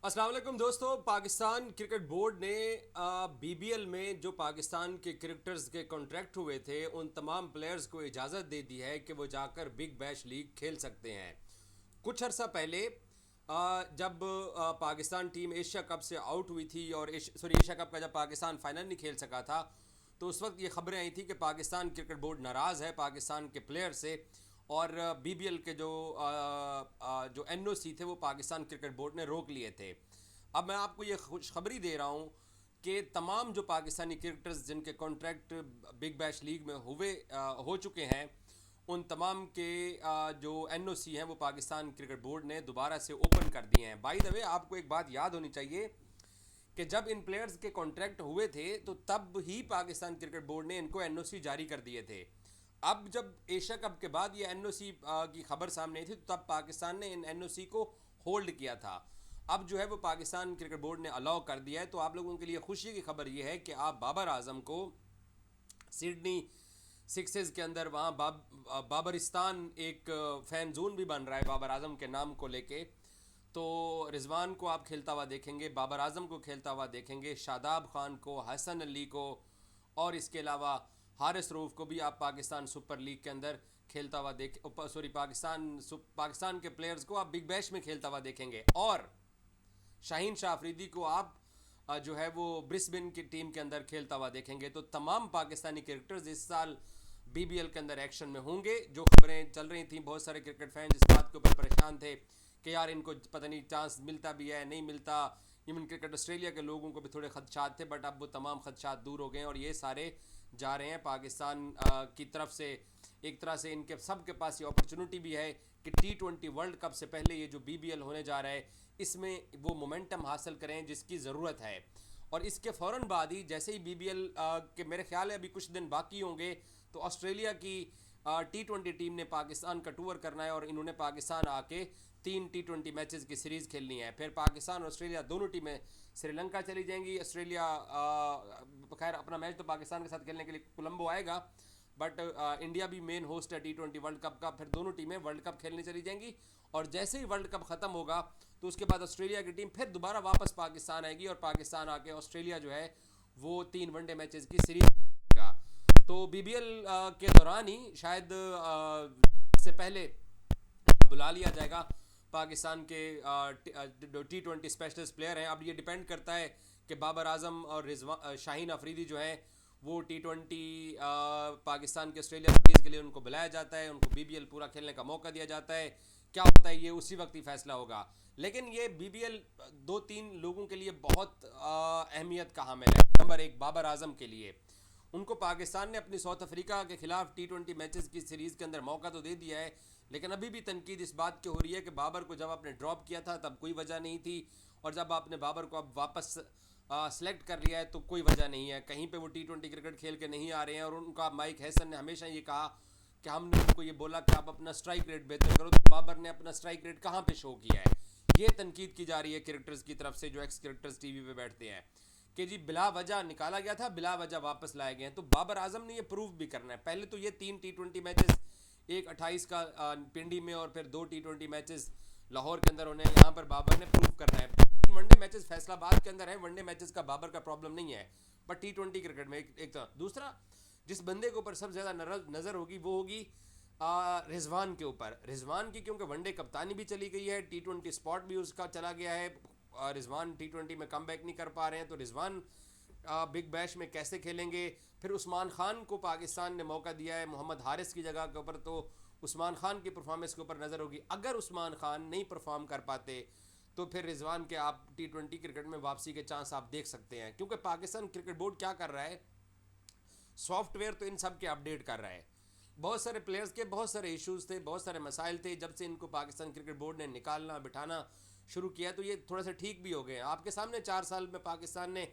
अस्सलाम वालेकुम दोस्तों। पाकिस्तान क्रिकेट बोर्ड ने बीबीएल में जो पाकिस्तान के क्रिकेटर्स के कॉन्ट्रैक्ट हुए थे उन तमाम प्लेयर्स को इजाज़त दे दी है कि वो जाकर बिग बैश लीग खेल सकते हैं। कुछ अर्सा पहले जब पाकिस्तान टीम एशिया कप से आउट हुई थी और एशिया कप का जब पाकिस्तान फाइनल नहीं खेल सका था, तो उस वक्त ये खबरें आई थी कि पाकिस्तान क्रिकेट बोर्ड नाराज़ है पाकिस्तान के प्लेयर से, और बीबीएल के जो एनओसी थे वो पाकिस्तान क्रिकेट बोर्ड ने रोक लिए थे। अब मैं आपको ये खुशखबरी दे रहा हूँ कि तमाम जो पाकिस्तानी क्रिकेटर्स जिनके कॉन्ट्रैक्ट बिग बैश लीग में हो चुके हैं, उन तमाम के जो एनओसी हैं वो पाकिस्तान क्रिकेट बोर्ड ने दोबारा से ओपन कर दिए हैं। बाय द वे, आपको एक बात याद होनी चाहिए कि जब इन प्लेयर्स के कॉन्ट्रैक्ट हुए थे तो तब ही पाकिस्तान क्रिकेट बोर्ड ने इनको एनओसी जारी कर दिए थे। अब जब एशिया कप के बाद ये एनओसी की खबर सामने आई थी, तो तब पाकिस्तान ने इन एनओसी को होल्ड किया था। अब जो है वो पाकिस्तान क्रिकेट बोर्ड ने अलाउ कर दिया है। तो आप लोगों के लिए खुशी की खबर ये है कि आप बाबर आजम को सिडनी सिक्सेस के अंदर वहाँ बाबरिस्तान एक फ़ैन जोन भी बन रहा है बाबर आजम के नाम को लेके। तो रिजवान को आप खेलता हुआ देखेंगे, बाबर आजम को खेलता हुआ देखेंगे, शादाब खान को, हसन अली को, और इसके अलावा हारिस रऊफ़ को भी आप पाकिस्तान सुपर लीग के अंदर खेलता हुआ पाकिस्तान के प्लेयर्स को आप बिग बैश में खेलता हुआ देखेंगे। और शाहीन शाह अफरीदी को आप जो है वो ब्रिस्बेन की टीम के अंदर खेलता हुआ देखेंगे। तो तमाम पाकिस्तानी क्रिकेटर्स इस साल बीबीएल के अंदर एक्शन में होंगे। जो खबरें चल रही थी, बहुत सारे क्रिकेट फैंस इस बात के ऊपर परेशान थे कि यार इनको पता नहीं चांस मिलता भी है नहीं मिलता। इवन क्रिकेट ऑस्ट्रेलिया के लोगों को भी थोड़े खदशात थे, बट अब वो तमाम खदशात दूर हो गए और ये सारे जा रहे हैं पाकिस्तान की तरफ से। एक तरह से इनके सब के पास ये अपॉर्चुनिटी भी है कि T20 वर्ल्ड कप से पहले ये जो बीबीएल होने जा रहा है इसमें वो मोमेंटम हासिल करें जिसकी ज़रूरत है। और इसके फ़ौरन बाद ही जैसे ही बीबीएल के मेरे ख्याल है अभी कुछ दिन बाकी होंगे, तो ऑस्ट्रेलिया की T20 टीम ने पाकिस्तान का टूर करना है और इन्होंने पाकिस्तान आके 3 T20 मैचेस की सीरीज़ खेलनी है। फिर पाकिस्तान और ऑस्ट्रेलिया दोनों टीमें श्रीलंका चली जाएंगी। ऑस्ट्रेलिया खैर अपना मैच तो पाकिस्तान के साथ खेलने के लिए कोलंबो आएगा, बट इंडिया भी मेन होस्ट है T20 वर्ल्ड कप का। फिर दोनों टीमें वर्ल्ड कप खेलने चली जाएंगी और जैसे ही वर्ल्ड कप ख़त्म होगा तो उसके बाद ऑस्ट्रेलिया की टीम फिर दोबारा वापस पाकिस्तान आएगी और पाकिस्तान आके ऑस्ट्रेलिया जो है वो 3 वनडे मैचेस की सीरीज खेलेगा। तो बीबीएल के दौरान ही शायद से पहले बुला लिया जाएगा पाकिस्तान के T20 स्पेशलिस्ट प्लेयर हैं। अब ये डिपेंड करता है कि बाबर आजम और शाहीन अफरीदी जो है वो T20 पाकिस्तान के ऑस्ट्रेलिया सीरीज़ के लिए उनको बुलाया जाता है, उनको बीबीएल पूरा खेलने का मौका दिया जाता है। क्या होता है ये उसी वक्त ही फैसला होगा। लेकिन ये बीबीएल 2-3 लोगों के लिए बहुत अहमियत का हामिल है। नंबर एक, बाबर आजम के लिए उनको पाकिस्तान ने अपनी साउथ अफ्रीका के खिलाफ T20 मैचेस की सीरीज़ के अंदर मौका तो दे दिया है, लेकिन अभी भी तनकीद इस बात की हो रही है कि बाबर को जब आपने ड्रॉप किया था तब कोई वजह नहीं थी, और जब आपने बाबर को अब वापस सेलेक्ट कर लिया है तो कोई वजह नहीं है। कहीं पे वो T20 क्रिकेट खेल के नहीं आ रहे हैं। और उनका माइक हैसन ने हमेशा ये कहा कि हमने उनको ये बोला कि आप अपना स्ट्राइक रेट बेहतर करो, तो बाबर ने अपना स्ट्राइक रेट कहाँ पे शो किया है। ये तनकीद की जा रही है क्रिकेटर्स की तरफ से, जो एक्स क्रिकेटर्स टीवी पे बैठते हैं, कि जी बिला वजह निकाला गया था, बिला वजह वापस लाए गए हैं। तो बाबर आजम ने ये प्रूव भी करना है। पहले तो ये 3 T20 मैचेस, एक 28 का पिंडी में और फिर 2 T20 मैचेस लाहौर के अंदर होने हैं, यहाँ पर बाबर ने प्रूव करना है। वनडे मैचेस फैसलाबाद के अंदर है, वनडे मैचेस का बाबर का प्रॉब्लम नहीं है, बट T20 क्रिकेट में एक तो दूसरा जिस बंदे के ऊपर सबसे ज़्यादा नज़र होगी वो होगी रिजवान के ऊपर। रिजवान की क्योंकि वनडे कप्तानी भी चली गई है, T20 स्पॉट भी उसका चला गया है, रिजवान T20 में कम बैक नहीं कर पा रहे हैं, तो रिजवान बिग बैश में कैसे खेलेंगे। फिर उस्मान खान को पाकिस्तान ने मौका दिया है मोहम्मद हारिस की जगह के ऊपर, तो उस्मान खान की परफॉर्मेंस के ऊपर नज़र होगी। अगर उस्मान खान नहीं परफॉर्म कर पाते तो फिर रिजवान के आप T20 क्रिकेट में वापसी के चांस आप देख सकते हैं। क्योंकि पाकिस्तान क्रिकेट बोर्ड क्या कर रहा है, सॉफ्टवेयर तो इन सब के अपडेट कर रहा है। बहुत सारे प्लेयर्स के बहुत सारे इश्यूज थे, बहुत सारे मसाइल थे। जब से इनको पाकिस्तान क्रिकेट बोर्ड ने निकालना बिठाना शुरू किया तो ये थोड़ा सा ठीक भी हो गए। आपके सामने 4 साल में पाकिस्तान ने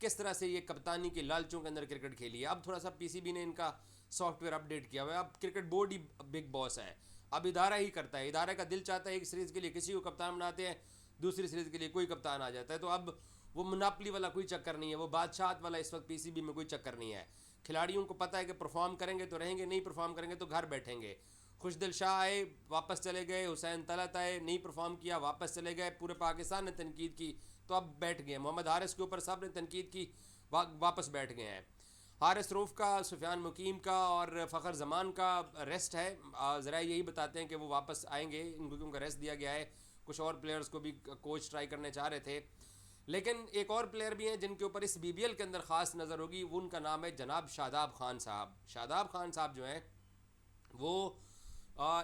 किस तरह से ये कप्तानी के लालचों के अंदर क्रिकेट खेली है। अब थोड़ा सा पीसीबी ने इनका सॉफ्टवेयर अपडेट किया हुआ है। अब क्रिकेट बोर्ड ही बिग बॉस है, अब इदारा ही करता है। इदारे का दिल चाहता है एक सीरीज़ के लिए किसी को कप्तान बनाते हैं, दूसरी सीरीज़ के लिए कोई कप्तान आ जाता है। तो अब वो मुनापली वाला कोई चक्कर नहीं है, वो बादशाहत वाला इस वक्त पीसीबी में कोई चक्कर नहीं है। खिलाड़ियों को पता है कि परफॉर्म करेंगे तो रहेंगे, नहीं परफॉर्म करेंगे तो घर बैठेंगे। खुशदिल शाह आए, वापस चले गए, हुसैन तलत आए, नहीं परफॉर्म किया, वापस चले गए, पूरे पाकिस्तान ने तनकीद की तो अब बैठ गए। मोहम्मद हारिस के ऊपर सब ने तनकीद की, वापस बैठ गए हैं। हारिस रऊफ़ का, सुफियान मुकीम का और फ़खर जमान का रेस्ट है। ज़रा यही बताते हैं कि वो वापस आएंगे, इनको उनका रेस्ट दिया गया है। कुछ और प्लेयर्स को भी कोच ट्राई करने चाह रहे थे, लेकिन एक और प्लेयर भी हैं जिनके ऊपर इस बीबीएल के अंदर ख़ास नज़र होगी, वो उनका नाम है जनाब शादाब खान साहब। शादाब खान साहब जो हैं वो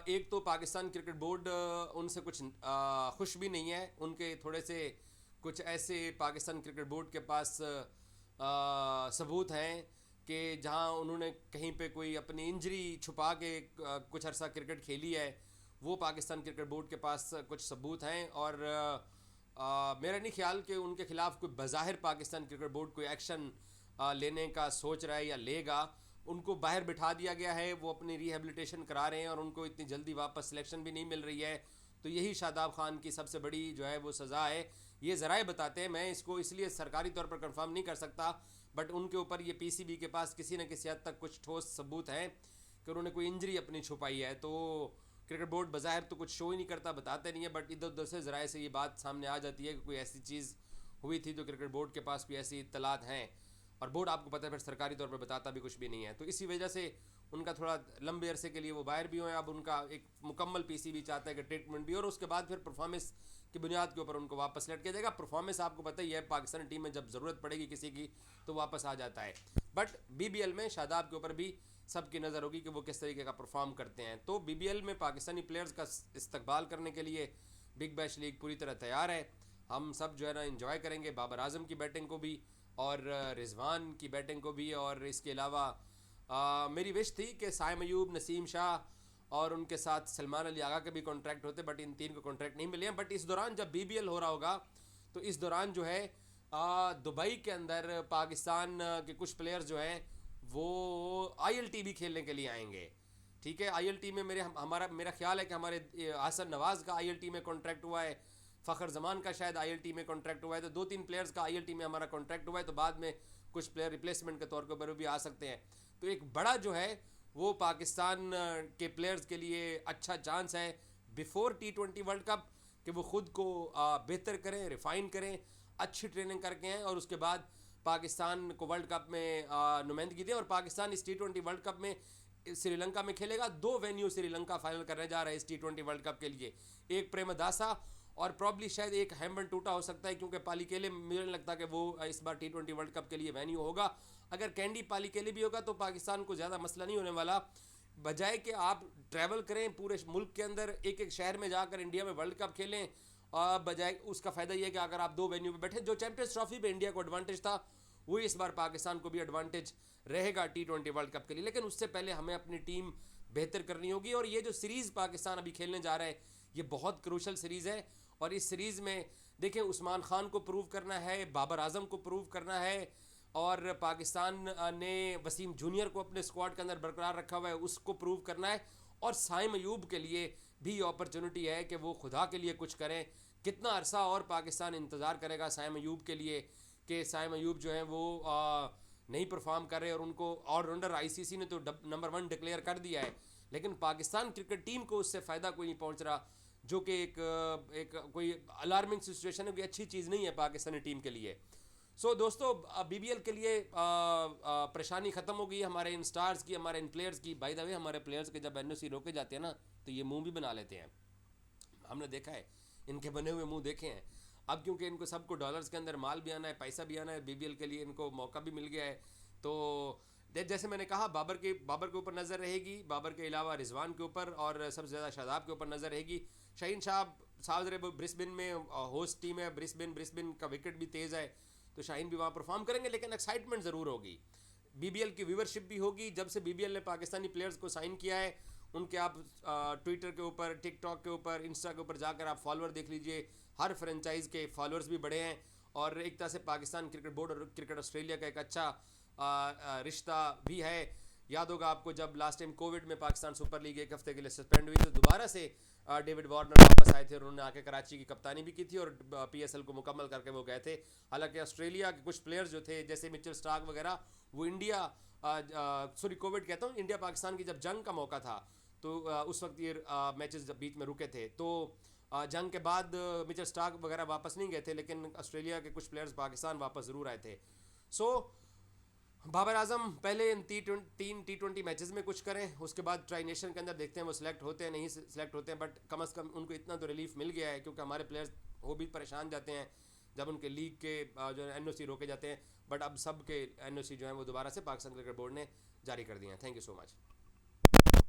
एक तो पाकिस्तान क्रिकेट बोर्ड उनसे कुछ खुश भी नहीं है। उनके थोड़े से कुछ ऐसे पाकिस्तान क्रिकेट बोर्ड के पास सबूत हैं कि जहां उन्होंने कहीं पे कोई अपनी इंजरी छुपा के कुछ अरसा क्रिकेट खेली है, वो पाकिस्तान क्रिकेट बोर्ड के पास कुछ सबूत हैं। और मेरा नहीं ख्याल कि उनके खिलाफ कोई बज़ाहिर पाकिस्तान क्रिकेट बोर्ड कोई एक्शन लेने का सोच रहा है या लेगा। उनको बाहर बिठा दिया गया है, वो अपनी रिहेबिलिटेशन करा रहे हैं और उनको इतनी जल्दी वापस सिलेक्शन भी नहीं मिल रही है। तो यही शादाब खान की सबसे बड़ी जो है वो सज़ा है, ये ज़राए बताते हैं। मैं इसको इसलिए सरकारी तौर पर कंफर्म नहीं कर सकता, बट उनके ऊपर ये पीसीबी के पास किसी न किसी हद तक कुछ ठोस सबूत हैं कि उन्होंने कोई इंजरी अपनी छुपाई है। तो क्रिकेट बोर्ड बज़ाहिर तो कुछ शो ही नहीं करता, बताते नहीं है, बट इधर उधर से ज़राए से ये बात सामने आ जाती है कि कोई ऐसी चीज़ हुई थी। तो क्रिकेट बोर्ड के पास कोई ऐसी इत्तलात हैं और बोर्ड आपको पता है फिर सरकारी तौर पर बताता भी कुछ भी नहीं है। तो इसी वजह से उनका थोड़ा लंबे अरसे के लिए वो बाहर भी हुए। अब उनका एक मुकम्मल पीसीबी चाहता है कि ट्रीटमेंट भी, और उसके बाद फिर परफॉर्मेंस की बुनियाद के ऊपर उनको वापस लट किया जाएगा। परफॉर्मेंस आपको पता ही है, पाकिस्तानी टीम में जब ज़रूरत पड़ेगी किसी की तो वापस आ जाता है। बट बीबीएल में शादाब के ऊपर भी सबकी नज़र होगी कि वो किस तरीके का परफॉर्म करते हैं। तो बीबीएल में पाकिस्तानी प्लेयर्स का इस्तकबाल करने के लिए बिग बैश लीग पूरी तरह तैयार है। हम सब जो है ना इंजॉय करेंगे बाबर आजम की बैटिंग को भी और रिजवान की बैटिंग को भी। और इसके अलावा मेरी विश थी कि साइम अयूब, नसीम शाह और उनके साथ सलमान अली आगा के भी कॉन्ट्रैक्ट होते, बट इन तीन को कॉन्ट्रैक्ट नहीं मिले हैं। बट इस दौरान जब बीबीएल हो रहा होगा तो इस दौरान जो है दुबई के अंदर पाकिस्तान के कुछ प्लेयर्स जो हैं वो आईएलटी भी खेलने के लिए आएंगे। ठीक है, आईएलटी में मेरा ख्याल है कि हमारे हसन नवाज़ का आईएलटी में कॉन्ट्रैक्ट हुआ है, फ़खर जमान का शायद आईएलटी में कॉन्ट्रैक्ट हुआ है। तो 2-3 प्लेयर्स का आईएलटी में हमारा कॉन्ट्रैक्ट हुआ है, तो बाद में कुछ प्लेयर रिप्लेसमेंट के तौर पर भी आ सकते हैं। तो एक बड़ा जो है वो पाकिस्तान के प्लेयर्स के लिए अच्छा चांस है बिफोर T20 वर्ल्ड कप कि वो ख़ुद को बेहतर करें, रिफ़ाइन करें, अच्छी ट्रेनिंग करके हैं और उसके बाद पाकिस्तान को वर्ल्ड कप में नुमाइंदगी दें। और पाकिस्तान इस T20 वर्ल्ड कप में श्रीलंका में खेलेगा। 2 वेन्यू श्रीलंका फाइनल करने जा रहा है इस T20 वर्ल्ड कप के लिए, एक प्रेमदासा और प्रॉब्ली शायद एक हैम्बन टूटा हो सकता है, क्योंकि पालीकेले मुझे नहीं लगता कि वो इस बार T20 वर्ल्ड कप के लिए वेन्यू होगा। अगर कैंडी पालीकेले भी होगा तो पाकिस्तान को ज़्यादा मसला नहीं होने वाला, बजाय कि आप ट्रैवल करें पूरे मुल्क के अंदर, एक एक शहर में जाकर इंडिया में वर्ल्ड कप खेलें। बजाय उसका फ़ायदा ये है कि अगर आप 2 वेन्यू पे बैठे, जो चैंपियंस ट्रॉफी पे इंडिया को एडवांटेज था वही इस बार पाकिस्तान को भी एडवांटेज रहेगा T20 वर्ल्ड कप के लिए। लेकिन उससे पहले हमें अपनी टीम बेहतर करनी होगी। और ये जो सीरीज़ पाकिस्तान अभी खेलने जा रहा है ये बहुत क्रूशल सीरीज़ है। और इस सीरीज़ में देखें, उस्मान खान को प्रूव करना है, बाबर आजम को प्रूव करना है, और पाकिस्तान ने वसीम जूनियर को अपने स्क्वाड के अंदर बरकरार रखा हुआ है, उसको प्रूव करना है। और साइम अयूब के लिए भी अपॉर्चुनिटी है कि वो खुदा के लिए कुछ करें। कितना अरसा और पाकिस्तान इंतज़ार करेगा साइम अयूब के लिए कि साइम अयूब जो है वो नहीं परफॉर्म कर रहे, और उनको ऑलराउंडर आईसीसी ने तो नंबर 1 डिक्लेयर कर दिया है, लेकिन पाकिस्तान क्रिकेट टीम को उससे फ़ायदा कोई नहीं पहुंच रहा, जो कि एक कोई अलार्मिंग सिचुएशन है, कोई अच्छी चीज़ नहीं है पाकिस्तानी टीम के लिए। सो दोस्तों, बीबीएल के लिए परेशानी ख़त्म हो गई हमारे इन स्टार्स की, हमारे इन प्लेयर्स की। बाय द वे, हमारे प्लेयर्स के जब एनओसी रोके जाते हैं ना तो ये मुंह भी बना लेते हैं, हमने देखा है, इनके बने हुए मुंह देखे हैं। अब क्योंकि इनको सबको डॉलर्स के अंदर माल भी आना है, पैसा भी आना है, बीबीएल के लिए इनको मौका भी मिल गया है। तो जैसे मैंने कहा, बाबर के ऊपर नज़र रहेगी, बाबर के अलावा रिजवान के ऊपर और सबसे ज़्यादा शादाब के ऊपर नज़र रहेगी। शाहीन शाह ब्रिस्बेन में होस्ट टीम है, ब्रिस्बेन का विकेट भी तेज़ है, तो शाहीन भी वहाँ परफॉर्म करेंगे। लेकिन एक्साइटमेंट ज़रूर होगी, बीबीएल की व्यूवरशिप भी होगी। जब से बीबीएल ने पाकिस्तानी प्लेयर्स को साइन किया है, उनके आप ट्विटर के ऊपर, टिकटॉक के ऊपर, इंस्टा के ऊपर जाकर आप फॉलोअर देख लीजिए, हर फ्रेंचाइज के फॉलोअर्स भी बढ़े हैं। और एक तरह से पाकिस्तान क्रिकेट बोर्ड और क्रिकेट ऑस्ट्रेलिया का एक अच्छा रिश्ता भी है। याद होगा आपको, जब लास्ट टाइम कोविड में पाकिस्तान सुपर लीग एक हफ्ते के लिए सस्पेंड हुई, तो दोबारा से डेविड वार्नर वापस आए थे और उन्होंने आके कराची की कप्तानी भी की थी और पीएसएल को मुकम्मल करके वो गए थे। हालांकि ऑस्ट्रेलिया के कुछ प्लेयर्स जो थे जैसे मिचेल स्टार्क वगैरह, वो कोविड कहता हूँ, इंडिया पाकिस्तान की जब जंग का मौका था तो उस वक्त ये मैचेस जब बीच में रुके थे, तो जंग के बाद मिचेल स्टार्क वगैरह वापस नहीं गए थे, लेकिन ऑस्ट्रेलिया के कुछ प्लेयर्स पाकिस्तान वापस ज़रूर आए थे। सो बाबर आजम पहले इन तीन T20 मैचेस में कुछ करें, उसके बाद ट्राई नेशन के अंदर देखते हैं वो सिलेक्ट होते हैं नहीं सिलेक्ट होते हैं, बट कम अज़ कम उनको इतना तो रिलीफ मिल गया है, क्योंकि हमारे प्लेयर्स वो भी परेशान जाते हैं जब उनके लीग के जो NOC रोके जाते हैं। बट अब सब के NOC जो है वो दोबारा से पाकिस्तान क्रिकेट बोर्ड ने जारी कर दिए हैं। Thank you so much.